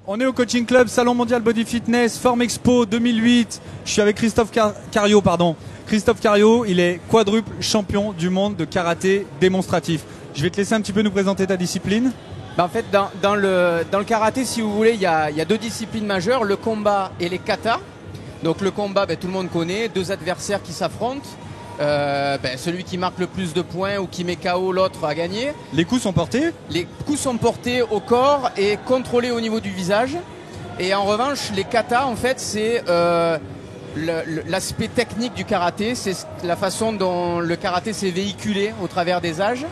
On est au Coaching Club, Salon Mondial Body Fitness, Forme Expo 2008. Je suis avec Christophe Cario, pardon. Christophe Cario, il est quadruple champion du monde de karaté démonstratif. Je vais te laisser un petit peu nous présenter ta discipline. En fait, dans le karaté, si vous voulez, il y a deux disciplines majeures, le combat et les katas. Donc le combat, tout le monde connaît, deux adversaires qui s'affrontent. Celui qui marque le plus de points ou qui met KO l'autre a gagné. Les coups sont portés ? Les coups sont portés au corps et contrôlés au niveau du visage. Et en revanche, les katas, en fait, c'est l'aspect technique du karaté. C'est la façon dont le karaté s'est véhiculé au travers des âges.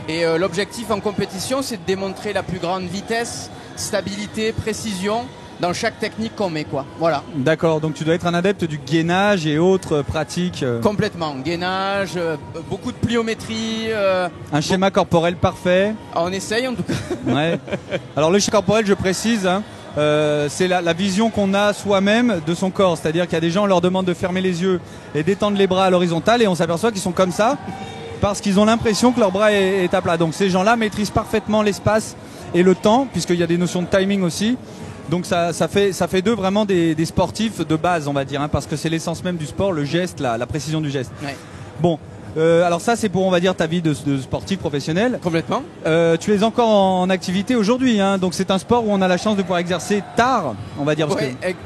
Et l'objectif en compétition, c'est de démontrer la plus grande vitesse, stabilité, précision dans chaque technique qu'on met, quoi. Voilà. D'accord, donc tu dois être un adepte du gainage et autres pratiques. Complètement. Gainage, beaucoup de pliométrie. Un schéma corporel parfait. On essaye en tout cas. Ouais. Alors le schéma corporel, je précise, c'est la vision qu'on a soi-même de son corps. C'est-à-dire qu'il y a des gens, on leur demande de fermer les yeux et d'étendre les bras à l'horizontale et on s'aperçoit qu'ils sont comme ça parce qu'ils ont l'impression que leur bras est à plat. Donc ces gens-là maîtrisent parfaitement l'espace et le temps, puisqu'il y a des notions de timing aussi. Donc ça fait d'eux vraiment des sportifs de base, on va dire, parce que c'est l'essence même du sport, le geste, la précision du geste. Ouais. Bon, alors ça c'est pour, on va dire, ta vie de sportif professionnel. Complètement. Tu es encore en activité aujourd'hui, donc c'est un sport où on a la chance de pouvoir exercer tard, on va dire.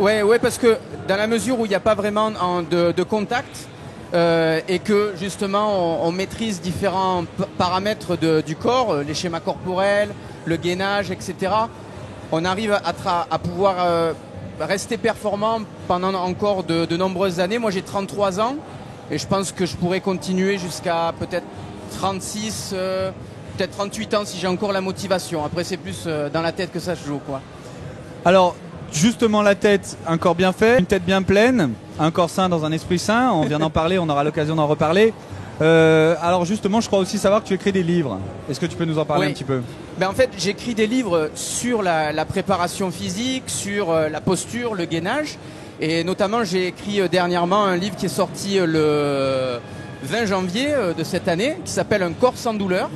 Ouais, parce que dans la mesure où il n'y a pas vraiment de contact et que justement on maîtrise différents paramètres du corps, les schémas corporels, le gainage, etc., on arrive à pouvoir rester performant pendant encore de nombreuses années. Moi j'ai 33 ans et je pense que je pourrais continuer jusqu'à peut-être 36, peut-être 38 ans si j'ai encore la motivation. Après c'est plus dans la tête que ça se joue, quoi. Alors justement, la tête, un corps bien fait, une tête bien pleine, un corps sain dans un esprit sain, on vient d'en parler, on aura l'occasion d'en reparler. Alors justement, je crois aussi savoir que tu écris des livres. Est-ce que tu peux nous en parler un petit peu ? En fait, j'écris des livres sur la préparation physique, sur la posture, le gainage. Et notamment, j'ai écrit dernièrement un livre qui est sorti le 20 janvier de cette année, qui s'appelle Un corps sans douleur.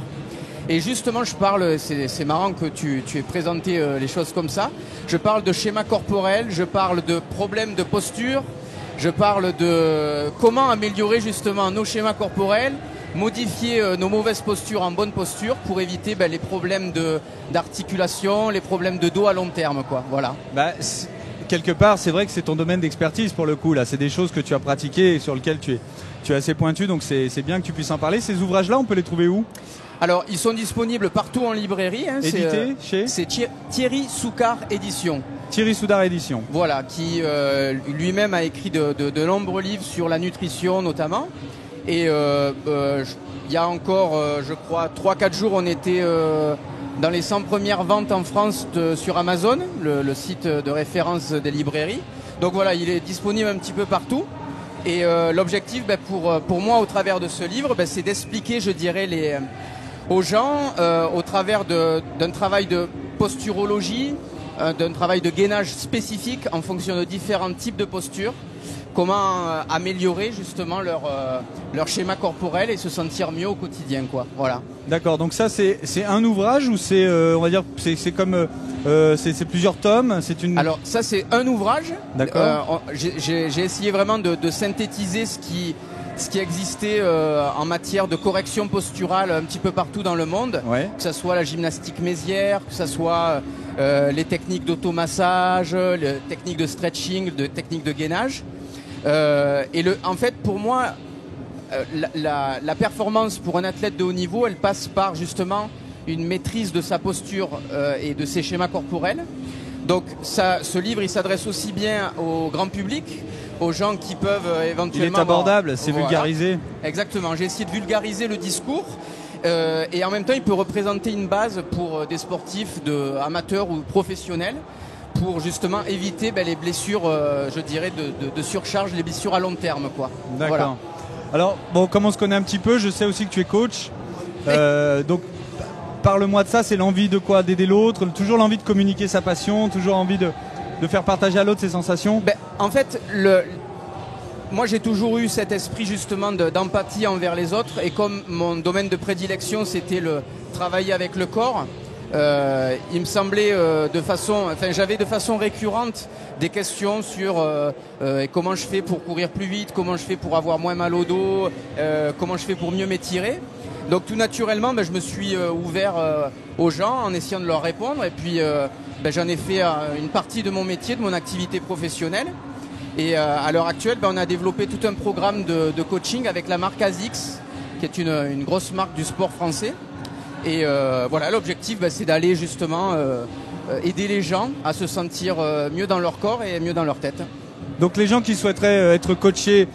Et justement, je parle, c'est marrant que tu aies présenté les choses comme ça. Je parle de schéma corporel, je parle de problèmes de posture, je parle de comment améliorer justement nos schémas corporels, modifier nos mauvaises postures en bonne posture pour éviter les problèmes d'articulation, les problèmes de dos à long terme, quoi. Voilà. Quelque part, c'est vrai que c'est ton domaine d'expertise pour le coup. Là, c'est des choses que tu as pratiquées et sur lesquelles tu es assez pointu, donc c'est bien que tu puisses en parler. Ces ouvrages-là, on peut les trouver où ? Alors, ils sont disponibles partout en librairie. Édité chez ? C'est Thierry Soucard Édition. Thierry Soucard Édition. Voilà, qui lui-même a écrit de nombreux livres sur la nutrition notamment. Et il y a encore, je crois, 3-4 jours, on était dans les 100 premières ventes en France sur Amazon, le site de référence des librairies. Donc voilà, il est disponible un petit peu partout. Et l'objectif pour moi, au travers de ce livre, c'est d'expliquer, je dirais, aux gens, au travers d'un travail de posturologie, d'un travail de gainage spécifique en fonction de différents types de postures, comment améliorer justement leur schéma corporel et se sentir mieux au quotidien, quoi. Voilà. D'accord, donc ça c'est un ouvrage ou c'est on va dire c'est comme c'est plusieurs tomes, c'est une. Alors ça c'est un ouvrage. D'accord. J'ai essayé vraiment de synthétiser ce qui existait en matière de correction posturale un petit peu partout dans le monde, que ce soit la gymnastique mésière, que ce soit les techniques d'automassage, les techniques de stretching, de techniques de gainage. En fait, pour moi, la performance pour un athlète de haut niveau, elle passe par justement une maîtrise de sa posture et de ses schémas corporels. Donc ce livre, il s'adresse aussi bien au grand public, aux gens qui peuvent éventuellement... Il est abordable, c'est vulgarisé. Exactement, j'ai essayé de vulgariser le discours et en même temps il peut représenter une base pour des sportifs amateurs ou professionnels pour justement éviter les blessures, je dirais, de surcharge, les blessures à long terme, quoi. D'accord. Voilà. Alors, bon, comme on se connaît un petit peu, je sais aussi que tu es coach. Donc, parle-moi de ça, c'est l'envie de quoi ? D'aider l'autre, toujours l'envie de communiquer sa passion, toujours envie de faire partager à l'autre ses sensations ? En fait, moi j'ai toujours eu cet esprit justement d'empathie envers les autres et comme mon domaine de prédilection c'était le travailler avec le corps, il me semblait j'avais de façon récurrente des questions sur comment je fais pour courir plus vite, comment je fais pour avoir moins mal au dos, comment je fais pour mieux m'étirer. Donc tout naturellement, je me suis ouvert aux gens en essayant de leur répondre. Et puis j'en ai fait une partie de mon métier, de mon activité professionnelle. Et à l'heure actuelle, on a développé tout un programme de coaching avec la marque ASICS, qui est une grosse marque du sport français. Et voilà, l'objectif, c'est d'aller justement aider les gens à se sentir mieux dans leur corps et mieux dans leur tête. Donc les gens qui souhaiteraient être coachés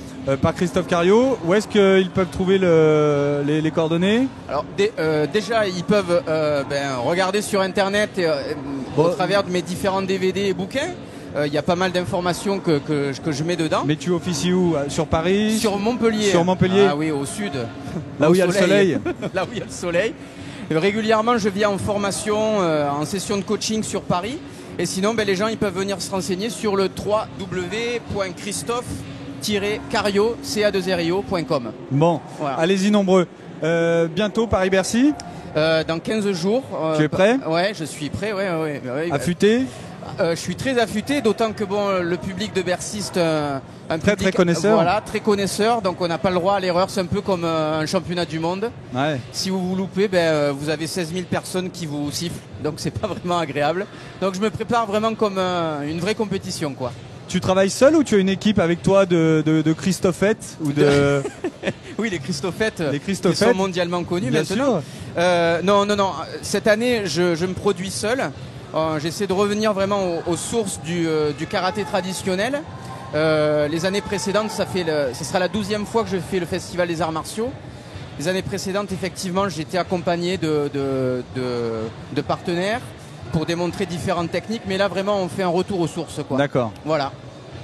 par Christophe Cariou, où est-ce qu'ils peuvent trouver les coordonnées? Alors déjà, ils peuvent regarder sur Internet au travers de mes différents DVD et bouquins. Il y a pas mal d'informations que je mets dedans. Mais tu officies où? Sur Paris? Sur Montpellier. Sur Montpellier. Ah oui, au sud. Là où il y a le soleil. Là où il y a le soleil. Régulièrement, je viens en formation, en session de coaching sur Paris. Et sinon, les gens ils peuvent venir se renseigner sur le www.christophe-cario.com. Bon, voilà. Allez-y nombreux. Bientôt Paris-Bercy. Dans 15 jours. Tu es prêt? Ouais, je suis prêt. Ouais. Affûté? Je suis très affûté, d'autant que le public de Bercy c'est un public très connaisseur. Voilà, très connaisseur, donc on n'a pas le droit à l'erreur, c'est un peu comme un championnat du monde. Ouais. Si vous loupez, vous avez 16 000 personnes qui vous sifflent, donc c'est pas vraiment agréable. Donc je me prépare vraiment comme une vraie compétition, quoi. Tu travailles seul ou tu as une équipe avec toi de Christophettes ou de... Oui, les Christophettes, qui sont mondialement connus bien maintenant. Sûr. Non. Cette année, je me produis seul. J'essaie de revenir vraiment aux sources du karaté traditionnel. Les années précédentes, ce sera la 12e fois que je fais le Festival des Arts Martiaux. Les années précédentes, effectivement, j'étais accompagné de partenaires pour démontrer différentes techniques. Mais là, vraiment, on fait un retour aux sources, quoi. D'accord. Voilà.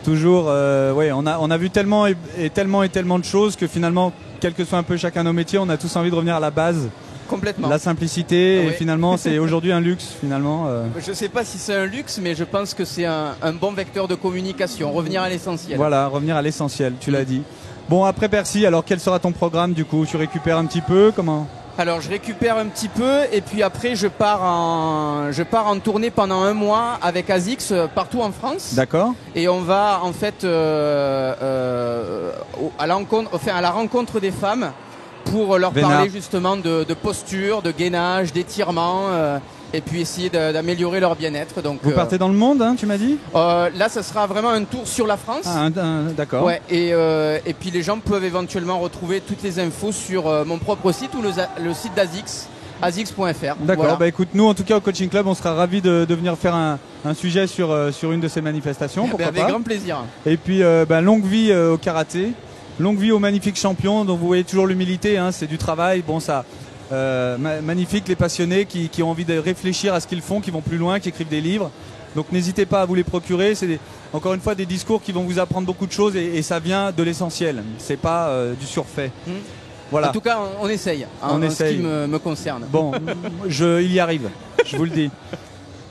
Toujours, on a vu tellement de choses que finalement, quel que soit un peu chacun nos métiers, on a tous envie de revenir à la base. Complètement. La simplicité, et finalement c'est aujourd'hui un luxe finalement. Je ne sais pas si c'est un luxe, mais je pense que c'est un bon vecteur de communication, revenir à l'essentiel. Voilà, revenir à l'essentiel, tu l'as dit. Bon, après Bercy, alors quel sera ton programme du coup? Tu récupères un petit peu, comment? Alors je récupère un petit peu et puis après je pars en tournée pendant un mois avec ASICS partout en France. D'accord. Et on va en fait à la rencontre des femmes pour leur parler justement de posture, de gainage, d'étirement et puis essayer d'améliorer leur bien-être. Donc, vous partez dans le monde, hein, tu m'as dit? Là, ça sera vraiment un tour sur la France. D'accord. Ouais, et puis les gens peuvent éventuellement retrouver toutes les infos sur mon propre site ou le site d'ASICS, asix.fr. D'accord, voilà. Écoute, nous en tout cas au Coaching Club, on sera ravis de venir faire un sujet sur une de ces manifestations. Pourquoi avec pas. Grand plaisir. Et puis longue vie au karaté. Longue vie aux magnifiques champions, dont vous voyez toujours l'humilité, hein, c'est du travail. Bon, ça, magnifique, les passionnés qui ont envie de réfléchir à ce qu'ils font, qui vont plus loin, qui écrivent des livres. Donc n'hésitez pas à vous les procurer. C'est encore une fois des discours qui vont vous apprendre beaucoup de choses et ça vient de l'essentiel. C'est pas du surfait. Voilà. En tout cas, on essaye. En ce qui me concerne. Bon, il y arrive, je vous le dis.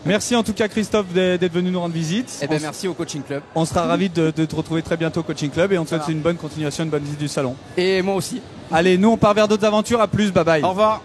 Merci en tout cas Christophe d'être venu nous rendre visite. Merci au Coaching Club. On sera ravis de te retrouver très bientôt au Coaching Club et on te souhaite une bonne continuation, une bonne visite du salon. Et moi aussi. Allez, nous on part vers d'autres aventures, à plus, bye bye. Au revoir.